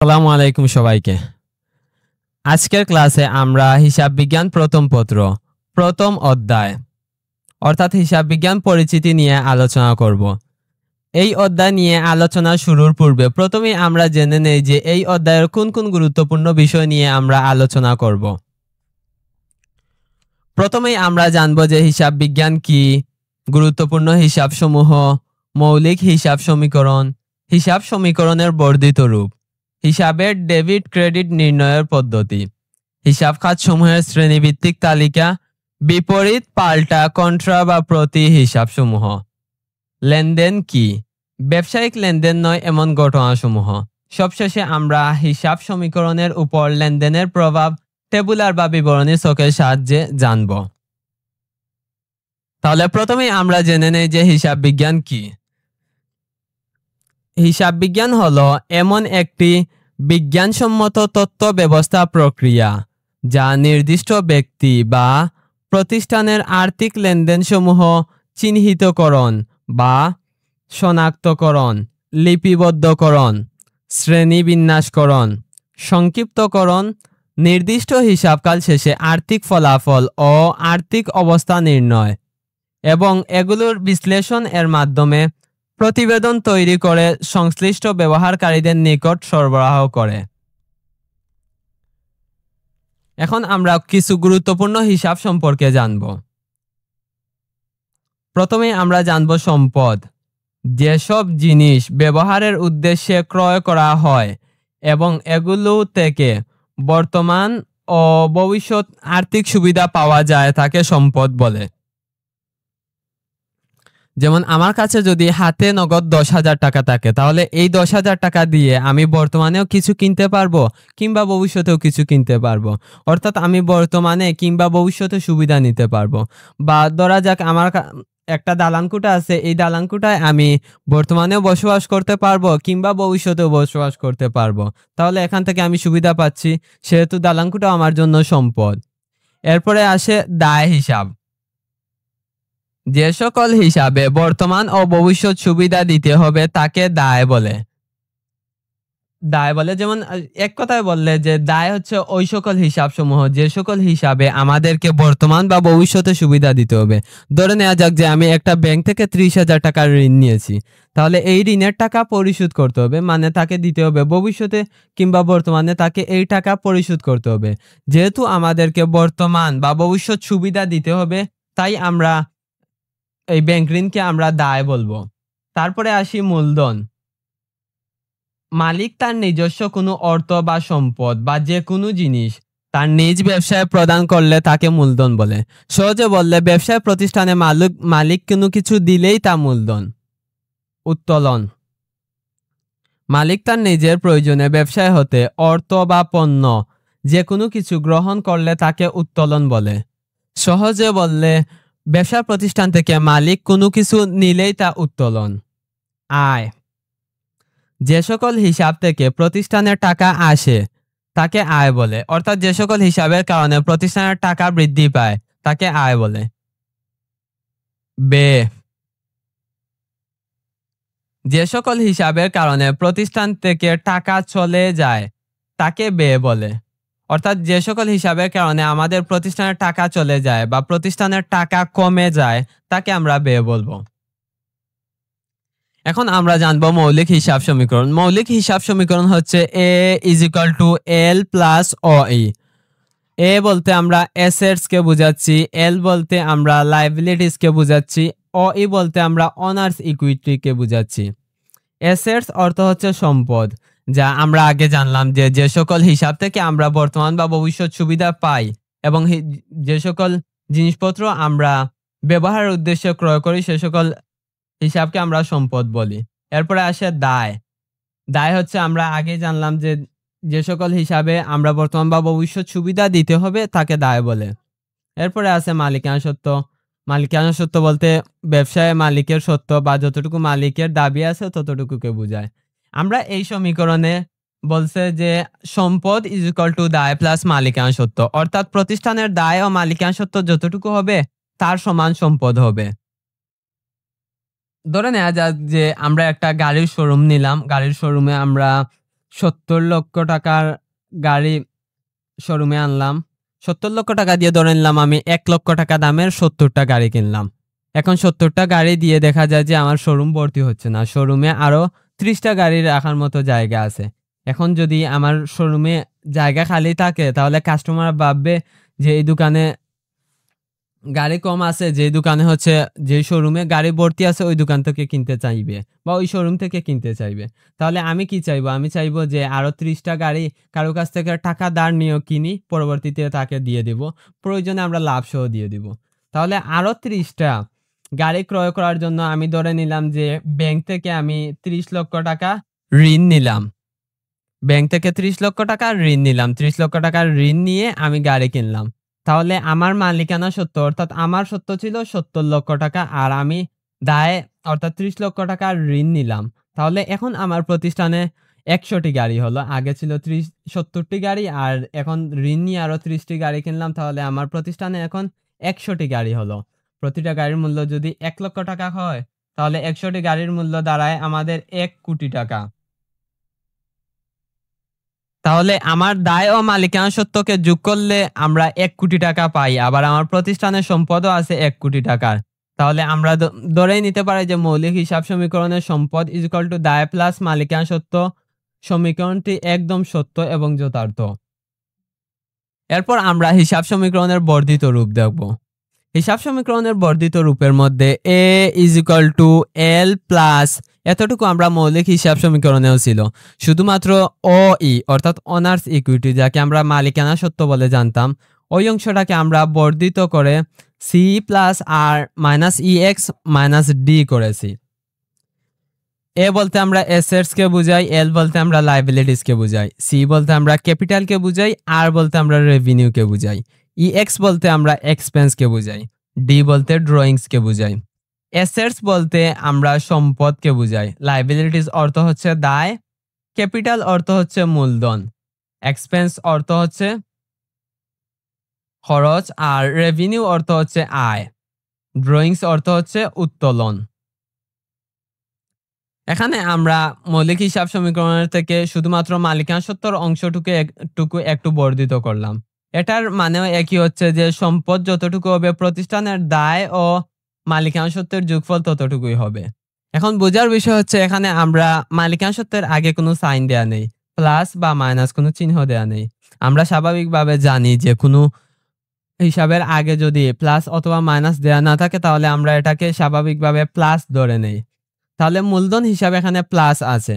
আসসালামু আলাইকুম সবাইকে। আজকের ক্লাসে আমরা হিসাব বিজ্ঞান প্রথম পত্র প্রথম অধ্যায় অর্থাৎ হিসাব বিজ্ঞান পরিচিতি নিয়ে আলোচনা করব। এই অধ্যায় নিয়ে আলোচনা শুরুর পূর্বে প্রথমেই আমরা জেনে নেই যে এই অধ্যায়ের কোন কোন গুরুত্বপূর্ণ বিষয় নিয়ে আমরা আলোচনা করব। প্রথমেই আমরা জানব যে হিসাব বিজ্ঞান কি, গুরুত্বপূর্ণ হিসাবসমূহ, মৌলিক হিসাব সমীকরণ, হিসাব সমীকরণের বর্ধিত রূপ, হিসাবের ডেবিট ক্রেডিট নির্ণয়ের পদ্ধতি, হিসাব খাতসমূহের শ্রেণীভিত্তিক তালিকা, বিপরীত পাল্টা কন্ট্রা বা প্রতি হিসাবসমূহ, লেনদেন কি, ব্যবসায়িক লেনদেন নয় এমন ঘটনাসমূহ। সবশেষে আমরা হিসাব সমীকরণের উপর লেনদেনের প্রভাব টেবুলার বা বিবরণী ছকের সাহায্যে জানব। তাহলে প্রথমেই আমরা জেনে নেই যে হিসাব বিজ্ঞান কি। হিসাব বিজ্ঞান হলো এমন একটি বিজ্ঞানসম্মত তথ্য ব্যবস্থা প্রক্রিয়া যা নির্দিষ্ট ব্যক্তি বা প্রতিষ্ঠানের আর্থিক লেনদেনসমূহ চিহ্নিতকরণ বা শনাক্তকরণ, লিপিবদ্ধকরণ, শ্রেণীবিন্যাসকরণ, সংক্ষিপ্তকরণ, নির্দিষ্ট হিসাবকাল শেষে আর্থিক ফলাফল ও আর্থিক অবস্থা নির্ণয় এবং এগুলোর বিশ্লেষণ এর মাধ্যমে প্রতিবেদন তৈরি করে সংশ্লিষ্ট ব্যবহারকারীদের নিকট সরবরাহ করে। এখন আমরা কিছু গুরুত্বপূর্ণ হিসাব সম্পর্কে জানব। প্রথমে আমরা জানব সম্পদ। যেসব জিনিস ব্যবহারের উদ্দেশ্যে ক্রয় করা হয় এবং এগুলো থেকে বর্তমান ও ভবিষ্যৎ আর্থিক সুবিধা পাওয়া যায় তাকে সম্পদ বলে। যেমন আমার কাছে যদি হাতে নগদ 10,000 টাকা থাকে তাহলে এই 10,000 টাকা দিয়ে আমি বর্তমানেও কিছু কিনতে পারবো কিংবা ভবিষ্যতেও কিছু কিনতে পারবো, অর্থাৎ আমি বর্তমানে কিংবা ভবিষ্যতে সুবিধা নিতে পারবো। বা ধরা যাক আমার একটা দালানকোঠা আছে, এই দালানকোঠায় আমি বর্তমানেও বসবাস করতে পারবো কিংবা ভবিষ্যতেও বসবাস করতে পারবো, তাহলে এখান থেকে আমি সুবিধা পাচ্ছি, সেহেতু দালানকোঠা আমার জন্য সম্পদ। এরপরে আসে দায় হিসাব। যে সকল হিসাবে বর্তমান ও ভবিষ্যৎ সুবিধা দিতে হবে তাকে দায় বলে। যেমন এক কথায় বললে যে দায় হচ্ছে ওই সকল হিসাবসমূহ যে সকল হিসাবে আমাদেরকে বর্তমান বা ভবিষ্যতে সুবিধা দিতে হবে। ধরে নেওয়া যাক যে আমি একটা ব্যাংক থেকে 30,000 টাকার ঋণ নিয়েছি, তাহলে এই ঋণের টাকা পরিশোধ করতে হবে, মানে তাকে দিতে হবে ভবিষ্যতে কিংবা বর্তমানে তাকে এই টাকা পরিশোধ করতে হবে। যেহেতু আমাদেরকে বর্তমান বা ভবিষ্যৎ সুবিধা দিতে হবে তাই আমরা এই ব্যাংক ঋণকে আমরা দায় বলবো। তারপরে আসি মূলধন। মালিক তার নিজস্ব কোনো অর্থ বা সম্পদ বা যে কোনো জিনিস তার নিজ ব্যবসায় প্রদান করলে তাকে মূলধন বলে। সহজে বললে ব্যবসায় প্রতিষ্ঠানে মালিক কোনো কিছু দিলেই তা মূলধন। উত্তোলন। মালিক তার নিজের প্রয়োজনে ব্যবসায় হতে অর্থ বা পণ্য যে কোনো কিছু গ্রহণ করলে তাকে উত্তোলন বলে। সহজে বললে ব্যবসা প্রতিষ্ঠান থেকে মালিক কোনো কিছু নিলেই তা উত্তোলন। আয়। যে সকল হিসাব থেকে প্রতিষ্ঠানের টাকা আসে তাকে আয় বলে, অর্থাৎ যে সকল হিসাবের কারণে প্রতিষ্ঠানের টাকা বৃদ্ধি পায় তাকে আয় বলে। ব্যয়। যে সকল হিসাবের কারণে প্রতিষ্ঠান থেকে টাকা চলে যায় তাকে ব্যয় বলে, অর্থাৎ যে সকল হিসাবের কারণে আমাদের প্রতিষ্ঠানের টাকা চলে যায় বা প্রতিষ্ঠানের টাকা কমে যায় তাকে আমরা ব্যয় বলবো। এখন আমরা জানবো মৌলিক হিসাব সমীকরণ। মৌলিক হিসাব সমীকরণ হচ্ছে A = L + OE। A বলতে আমরা অ্যাসেটস কে বুঝাচ্ছি, L বলতে আমরা লায়াবিলিটিস কে বুঝাচ্ছি, OE বলতে আমরা অনার্স ইকুইটি কে বুঝাচ্ছি। অ্যাসেটস অর্থ হচ্ছে সম্পদ, যা আমরা আগে জানলাম যে যে সকল হিসাব থেকে আমরা বর্তমান বা ভবিষ্যৎ সুবিধা পাই এবং যে সকল জিনিসপত্র আমরা ব্যবহারের উদ্দেশ্যে ক্রয় করি সে সকল হিসাবকে আমরা সম্পদ বলি। এরপরে আসে দায়। দায় হচ্ছে আমরা আগে জানলাম যে যে সকল হিসাবে আমরা বর্তমান বা ভবিষ্যৎ সুবিধা দিতে হবে তাকে দায় বলে। এরপরে আছে মালিকানা সত্ত্ব। মালিকানা সত্ত্ব বলতে ব্যবসায় মালিকের সত্ত্ব বা যতটুকু মালিকের দাবি আছে ততটুকুকে বোঝায়। আমরা এই সমীকরণে বলছে যে সম্পদ = দায় প্লাস মালিকানা সত্ত্ব, অর্থাৎ প্রতিষ্ঠানের দায় ও মালিকানা সত্ত্ব যতটুকু হবে তার সমান সম্পদ হবে। ধরে নেওয়া যাক যে আমরা একটা গাড়ির শোরুম নিলাম, গাড়ির শোরুমে আমরা 70 লক্ষ টাকার গাড়ি শোরুমে আনলাম। 70 লক্ষ টাকা দিয়ে ধরে নিলাম আমি 1 লক্ষ টাকা দামের 70টা গাড়ি কিনলাম। এখন 70টা গাড়ি দিয়ে দেখা যায় যে আমার শোরুম ভর্তি হচ্ছে না। শোরুমে আরো 30টা গাড়ি রাখার মতো জায়গা আছে। এখন যদি আমার শোরুমে জায়গা খালি থাকে তাহলে কাস্টমার ভাববে যে এই দোকানে গাড়ি কম আছে, যে দোকানে হচ্ছে যে শোরুমে গাড়ি ভর্তি আছে ওই দোকান থেকে কিনতে চাইবে বা ওই শোরুম থেকে কিনতে চাইবে। তাহলে আমি কি চাইবো? আমি চাইবো যে আরো 30টা গাড়ি কারো কাছ থেকে টাকা ধার নিয়েও কিনি, পরবর্তীতে তাকে দিয়ে দিব, প্রয়োজনে আমরা লাভ সহ দিয়ে দিব। তাহলে আরো 30টা গাড়ি ক্রয় করার জন্য আমি ধরে নিলাম যে ব্যাংক থেকে আমি 30 লক্ষ টাকা ঋণ নিলাম। ব্যাংক থেকে 30 লক্ষ টাকা ঋণ নিলাম। 30 লক্ষ টাকার ঋণ নিয়ে আমি গাড়ি কিনলাম। তাহলে আমার মালিকানা সত্ত্ব, অর্থাৎ আমার সত্ত্ব ছিল 70 লক্ষ টাকা, আর আমি দায়ে অর্থাৎ 30 লক্ষ টাকার ঋণ নিলাম। তাহলে এখন আমার প্রতিষ্ঠানে 100টি গাড়ি হলো। আগে ছিল 70টি গাড়ি, আর এখন ঋণ নিয়ে আরো 30টি গাড়ি কিনলাম। তাহলে আমার প্রতিষ্ঠানে এখন 100টি গাড়ি হলো। প্রতিটা গাড়ির মূল্য যদি 1 লক্ষ টাকা হয় তাহলে 100টি গাড়ির মূল্য দাঁড়ায় আমাদের 1 কোটি টাকা। তাহলে আমার দায় ও মালিকানা সত্ত্বকে যোগ করলে আমরা 1 কোটি টাকা পাই। আবার আমার প্রতিষ্ঠানের সম্পদও আছে 1 কোটি টাকার। তাহলে আমরা ধরেই নিতে পারি যে মৌলিক হিসাব সমীকরণের সম্পদ ইকুয়াল টু দায় প্লাস মালিকানা সত্ত্ব সমীকরণটি একদম সত্য এবং যথার্থ। এরপর আমরা হিসাব সমীকরণের বর্ধিত রূপ দেখব। হিসাব সমীকরণের বর্ধিত রূপের মধ্যে a equal to l plus এতটুকু আমরা মৌলিক হিসাব সমীকরণেও ছিল। শুধুমাত্র OE অর্থাৎ অনার্স ইকুইটি, যাকে আমরা মালিকানা সত্ত্ব বলে জানতাম, ওই অংশটাকে আমরা বর্ধিত করে c plus r minus ex minus d করেছি। এ বলতে আমরা অ্যাসেটস কে বুঝাই, এল বলতে আমরা লায়াবিলিটিস কে বুঝাই, সি বলতে আমরা ক্যাপিটাল কে বুঝাই, আর বলতে আমরা রেভিনিউ কে বুঝাই, ইএক্স বলতে আমরা এক্সপেন্স কে বুঝাই, ডি বলতে ড্রয়িংস কে বুঝাই। অ্যাসেটস বলতে আমরা সম্পদ কে বুঝাই, লায়াবিলিটিস অর্থ হচ্ছে দায়, ক্যাপিটাল অর্থ হচ্ছে মূলধন, এক্সপেন্স অর্থ হচ্ছে খরচ, আর রেভিনিউ অর্থ হচ্ছে আয়, ড্রয়িংস অর্থ হচ্ছে উত্তোলন। এখানে আমরা মৌলিক হিসাব সমীকরণের থেকে শুধুমাত্র মালিকানা সত্ত্বর অংশটুকু একটু বর্ধিত করলাম। এটার মানেও একই হচ্ছে যে সম্পদ যতটুকু হবে প্রতিষ্ঠানের দায় ও মালিকানা সত্ত্বের যোগফল ততটুকুই হবে। এখন বোঝার বিষয় হচ্ছে এখানে আমরা মালিকানা সত্ত্বের আগে কোনো সাইন দেয়া নেই, প্লাস বা মাইনাস কোনো চিহ্ন দেয়া নেই। আমরা স্বাভাবিকভাবে জানি যে কোনো হিসাবের আগে যদি প্লাস অথবা মাইনাস দেয়া না থাকে তাহলে আমরা এটাকে স্বাভাবিকভাবে প্লাস ধরে নেই। তাহলে মূলধন হিসাবে এখানে প্লাস আছে।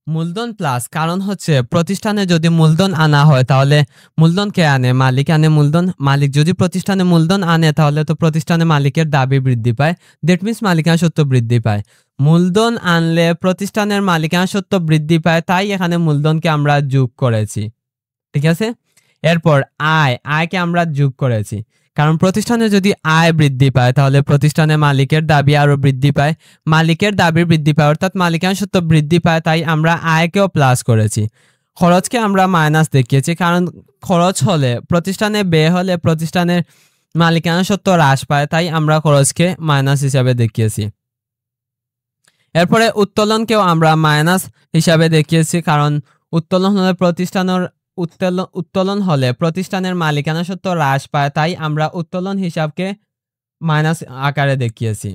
মূলধন প্লাস কারণ হচ্ছে প্রতিষ্ঠানে যদি মূলধন আনা হয় তাহলে মূলধন কে আনে? মালিক আনে মূলধন। মালিক যদি প্রতিষ্ঠানে মূলধন আনে তাহলে তো প্রতিষ্ঠানে মালিকের দাবি বৃদ্ধি পায়, দ্যাট মিন্স মালিকানা সত্ত্ব বৃদ্ধি পায়। মূলধন আনলে প্রতিষ্ঠানের মালিকানা সত্ত্ব বৃদ্ধি পায়, তাই এখানে মূলধনকে আমরা যোগ করেছি। ঠিক আছে, এরপর আয়কে আমরা যোগ করেছি, কারণ প্রতিষ্ঠানে যদি আয় বৃদ্ধি পায় তাহলে প্রতিষ্ঠানে মালিকের দাবি আরো বৃদ্ধি পায়, মালিকের দাবি বৃদ্ধি পায় অর্থাৎ মালিকানা সত্ত্ব বৃদ্ধি পায়, তাই আমরা আয়কেও প্লাস করেছি। খরচকে আমরা মাইনাস দেখিয়েছি, কারণ খরচ হলে প্রতিষ্ঠানে ব্যয় হলে প্রতিষ্ঠানের মালিকানা সত্ত্ব হ্রাস পায়, তাই আমরা খরচকে মাইনাস হিসাবে দেখিয়েছি। এরপরে উত্তোলনকেও আমরা মাইনাস হিসাবে দেখিয়েছি, কারণ উত্তোলন হলে প্রতিষ্ঠানের মালিকানা সত্ত্ব হ্রাস পায়, তাই আমরা উত্তোলন হিসাবকে মাইনাস আকারে দেখিয়েছি।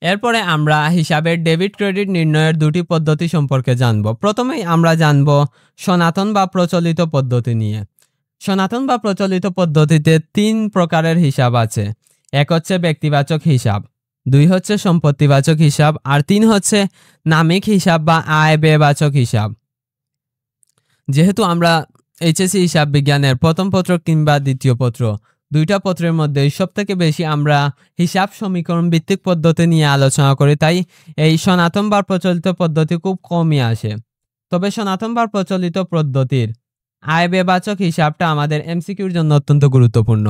এরপরে আমরা হিসাবের ডেবিট ক্রেডিট নির্ণয়ের দুটি পদ্ধতি সম্পর্কে জানব। প্রথমেই আমরা জানব সনাতন বা প্রচলিত পদ্ধতি নিয়ে। সনাতন বা প্রচলিত পদ্ধতিতে 3 প্রকারের হিসাব আছে। এক হচ্ছে ব্যক্তিবাচক হিসাব, 2 হচ্ছে সম্পত্তিবাচক হিসাব, আর 3 হচ্ছে নামিক হিসাব বা আয় ব্যয়বাচক হিসাব। যেহেতু আমরা এইচএসসি হিসাব বিজ্ঞানের প্রথম পত্র কিংবা দ্বিতীয় পত্র, 2টা পত্রের মধ্যে সব থেকে বেশি আমরা হিসাব সমীকরণ ভিত্তিক পদ্ধতি নিয়ে আলোচনা করি, তাই এই সনাতন বা প্রচলিত পদ্ধতি খুব কমই আসে। তবে সনাতন বা প্রচলিত পদ্ধতির আয় ব্যয়বাচক হিসাবটা আমাদের এমসিকিউর জন্য অত্যন্ত গুরুত্বপূর্ণ।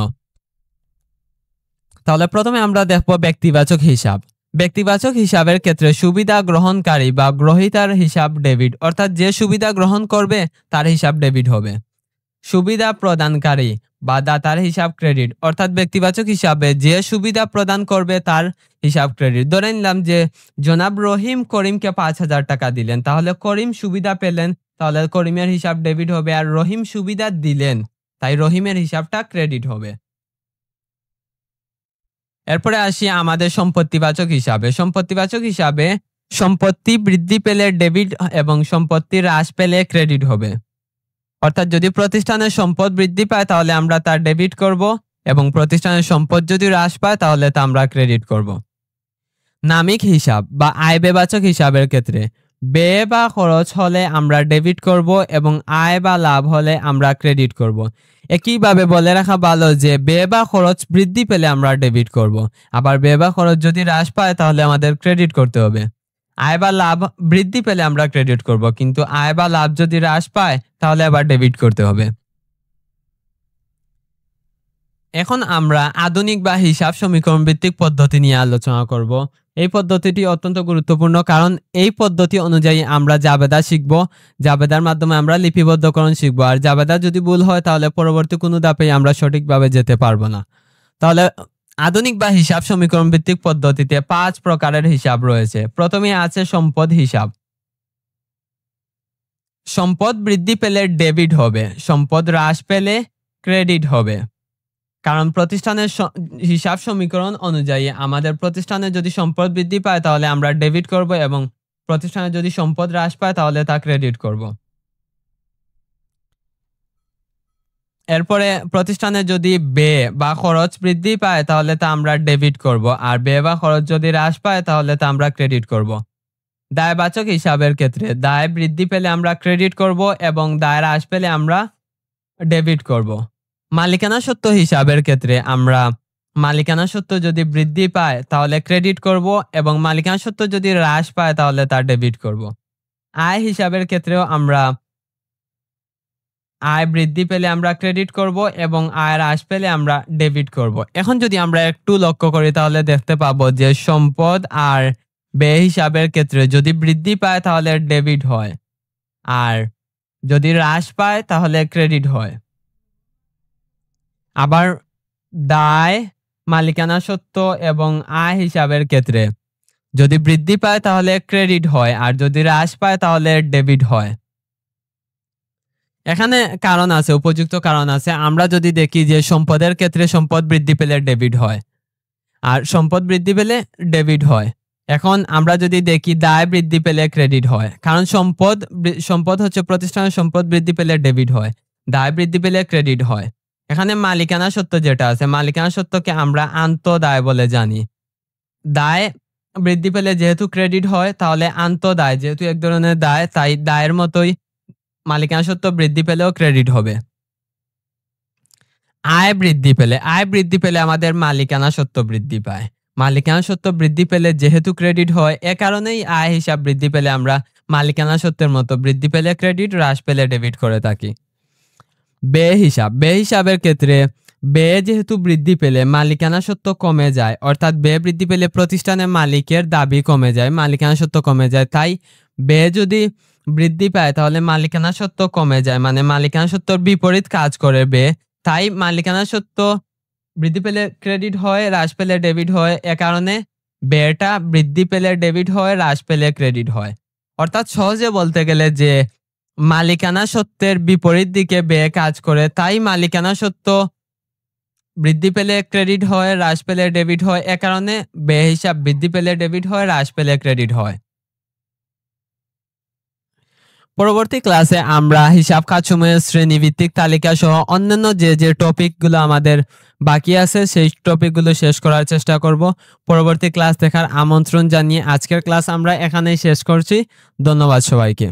তাহলে প্রথমে আমরা দেখব ব্যক্তিবাচক হিসাব। ব্যক্তিবাচক হিসাবের ক্ষেত্রে সুবিধা গ্রহণকারী বা গ্রহীতার হিসাব ডেবিট, অর্থাৎ যে সুবিধা গ্রহণ করবে তার হিসাব ডেবিট হবে। সুবিধা প্রদানকারী বা দাতার হিসাব ক্রেডিট, অর্থাৎ ব্যক্তিবাচক হিসাবে যে সুবিধা প্রদান করবে তার হিসাব ক্রেডিট। ধরে নিলাম যে জনাব রহিম করিমকে 5,000 টাকা দিলেন, তাহলে করিম সুবিধা পেলেন, তাহলে করিমের হিসাব ডেবিট হবে, আর রহিম সুবিধা দিলেন তাই রহিমের হিসাবটা ক্রেডিট হবে। এরপরে আসি আমাদের সম্পত্তিবাচক হিসাবে। সম্পত্তিবাচক হিসাবে সম্পত্তি বৃদ্ধি পেলে ডেবিট এবং সম্পত্তি হ্রাস পেলে ক্রেডিট হবে। অর্থাৎ যদি প্রতিষ্ঠানের সম্পদ বৃদ্ধি পায় তাহলে আমরা তার ডেবিট করব এবং প্রতিষ্ঠানের সম্পদ যদি হ্রাস পায় তাহলে তা আমরা ক্রেডিট করব। নামিক হিসাব বা আয় ব্যয়বাচক হিসাবের ক্ষেত্রে ব্যয় বা খরচ হলে আমরা ডেবিট করব এবং আয় বা লাভ হলে আমরা ক্রেডিট করব। একইভাবে বলে রাখা ভালো যে ব্যয় বা খরচ বৃদ্ধি পেলে আমরা ডেবিট করব, আবার ব্যয় বা খরচ যদি হ্রাস পায় তাহলে আমাদের ক্রেডিট করতে হবে। আয় বা লাভ বৃদ্ধি পেলে আমরা ক্রেডিট করব, কিন্তু আয় বা লাভ যদি হ্রাস পায় তাহলে আবার ডেবিট করতে হবে। এখন আমরা আধুনিক বা হিসাব সমীকরণ ভিত্তিক পদ্ধতি নিয়ে আলোচনা করব। এই পদ্ধতিটি অত্যন্ত গুরুত্বপূর্ণ, কারণ এই পদ্ধতি অনুযায়ী আমরা জাবেদা শিখব, জাবেদার মাধ্যমে আমরা লিপিবদ্ধকরণ শিখব, আর জাবেদা যদি ভুল হয় তাহলে পরবর্তী কোনো ধাপে আমরা সঠিকভাবে যেতে পারবো না। তাহলে আধুনিক বা হিসাব সমীকরণ ভিত্তিক পদ্ধতিতে 5 প্রকারের হিসাব রয়েছে। প্রথমে আছে সম্পদ হিসাব। সম্পদ বৃদ্ধি পেলে ডেবিট হবে, সম্পদ হ্রাস পেলে ক্রেডিট হবে। কারণ প্রতিষ্ঠানের হিসাব সমীকরণ অনুযায়ী আমাদের প্রতিষ্ঠানে যদি সম্পদ বৃদ্ধি পায় তাহলে আমরা ডেবিট করব এবং প্রতিষ্ঠানে যদি সম্পদ হ্রাস পায় তাহলে তা ক্রেডিট করব। এরপরে প্রতিষ্ঠানে যদি ব্যয় বা খরচ বৃদ্ধি পায় তাহলে তা আমরা ডেবিট করব, আর ব্যয় বা খরচ যদি হ্রাস পায় তাহলে তা আমরা ক্রেডিট করব। দায়বাচক হিসাবের ক্ষেত্রে দায় বৃদ্ধি পেলে আমরা ক্রেডিট করব এবং দায় হ্রাস পেলে আমরা ডেবিট করব। মালিকানা সত্ত্ব হিসাবের ক্ষেত্রে আমরা মালিকানা সত্ত্ব যদি বৃদ্ধি পায় তাহলে ক্রেডিট করব এবং মালিকানা সত্ত্ব যদি হ্রাস পায় তাহলে তা ডেবিট করব। আয় হিসাবের ক্ষেত্রেও আমরা আয় বৃদ্ধি পেলে আমরা ক্রেডিট করব এবং আয় হ্রাস পেলে আমরা ডেবিট করব। এখন যদি আমরা একটু লক্ষ্য করি তাহলে দেখতে পাবো যে সম্পদ আর ব্যয় হিসাবের ক্ষেত্রে যদি বৃদ্ধি পায় তাহলে ডেবিট হয়, আর যদি হ্রাস পায় তাহলে ক্রেডিট হয়। আবার দায়, মালিকানা সত্ত্ব এবং আয় হিসাবের ক্ষেত্রে যদি বৃদ্ধি পায় তাহলে ক্রেডিট হয়, আর যদি হ্রাস পায় তাহলে ডেবিট হয়। এখানে কারণ আছে, উপযুক্ত কারণ আছে। আমরা যদি দেখি যে সম্পদের ক্ষেত্রে সম্পদ বৃদ্ধি পেলে ডেবিট হয় আর সম্পদ বৃদ্ধি পেলে ডেবিট হয়। এখন আমরা যদি দেখি দায় বৃদ্ধি পেলে ক্রেডিট হয়, কারণ সম্পদ হচ্ছে প্রতিষ্ঠানের সম্পদ বৃদ্ধি পেলে ডেবিট হয়, দায় বৃদ্ধি পেলে ক্রেডিট হয়। এখানে মালিকানা সত্ত্ব যেটা আছে, মালিকানা সত্ত্বকে আমরা আন্তঃদায় বলে জানি। দায় বৃদ্ধি পেলে যেহেতু ক্রেডিট হয় তাহলে আন্তঃদায় যেহেতু এক ধরনের দায়, তাই দায়ের মতোই মালিকানা সত্ত্ব বৃদ্ধি পেলেও ক্রেডিট হবে। আয় বৃদ্ধি পেলে আমাদের মালিকানা সত্ত্ব বৃদ্ধি পায়। মালিকানা সত্ত্ব বৃদ্ধি পেলে যেহেতু ক্রেডিট হয়, এ কারণেই আয় হিসাব বৃদ্ধি পেলে আমরা মালিকানা সত্ত্বের মতো বৃদ্ধি পেলে ক্রেডিট, হ্রাস পেলে ডেবিট করে থাকি। ব্যয় হিসাবের ক্ষেত্রে ব্যয় যেহেতু বৃদ্ধি পেলে মালিকানা সত্ত্ব কমে যায়, অর্থাৎ ব্যয় বৃদ্ধি পেলে প্রতিষ্ঠানের মালিকের দাবি কমে যায়, মালিকানা সত্ত্ব কমে যায়। তাই ব্যয় যদি বৃদ্ধি পায় তাহলে মালিকানা সত্ত্ব কমে যায়, মানে মালিকানা সত্ত্বর বিপরীত কাজ করে ব্যয়। তাই মালিকানা সত্ত্ব বৃদ্ধি পেলে ক্রেডিট হয়, হ্রাস পেলে ডেবিট হয়। এ কারণে ব্যয়টা বৃদ্ধি পেলে ডেবিট হয়, হ্রাস পেলে ক্রেডিট হয়। অর্থাৎ সহজে বলতে গেলে যে মালিকানা সত্ত্বের বিপরীত দিকে ব্যয় কাজ করে, তাই মালিকানা সত্ত্ব বৃদ্ধি পেলে ক্রেডিট হয়, হ্রাস পেলে ডেবিট হয়। এ কারণে ব্যয় হিসাব বৃদ্ধি পেলে ডেবিট হয়, হ্রাস পেলে ক্রেডিট হয়। পরবর্তী ক্লাসে আমরা হিসাব খাতসমূহের শ্রেণীভিত্তিক তালিকা সহ অন্যান্য যে টপিকগুলো আমাদের বাকি আছে সেই টপিকগুলো শেষ করার চেষ্টা করব। পরবর্তী ক্লাস দেখার আমন্ত্রণ জানিয়ে আজকের ক্লাস আমরা এখানেই শেষ করছি। ধন্যবাদ সবাইকে।